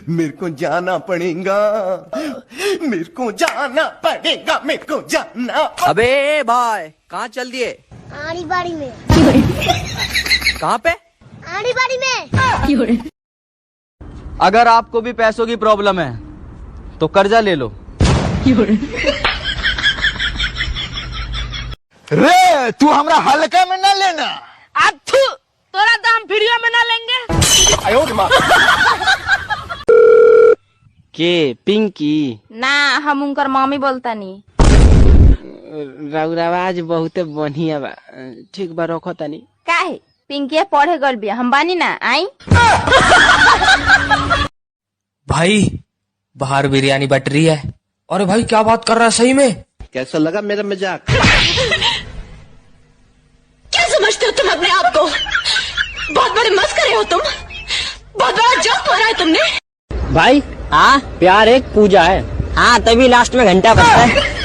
मेरे को जाना पड़ेगा, मेरे को जाना पड़ेगा, मेरे को जाना। अबे भाई कहाँ चल दिए? आड़ी बाड़ी में। कहाँ पे? आड़ी बाड़ी में। अगर आपको भी पैसों की प्रॉब्लम है तो कर्जा ले लो। रे तू हमरा हल्का में ना लेना। अथु तोरा तो हम वीडियो में ना लेंगे। के पिंकी ना हम उनकर मम्मी बोलता नहीं। राउर आवाज बहुत बढ़िया बा। ठीक बा रखो तनी। काहे पिंकी पढ़े गल बिया हम बानी ना आई। भाई बाहर बिरयानी बट रही है। अरे भाई क्या बात कर रहा है सही में? कैसा लगा मेरा मजाक? क्या समझते हो तुम अपने आप को? बहुत बड़े मस्करे हो तुम। बहुत बड़ा जोक मारा है तुमने। भाई हाँ प्यार एक पूजा है। हाँ तभी लास्ट में घंटा बजता है।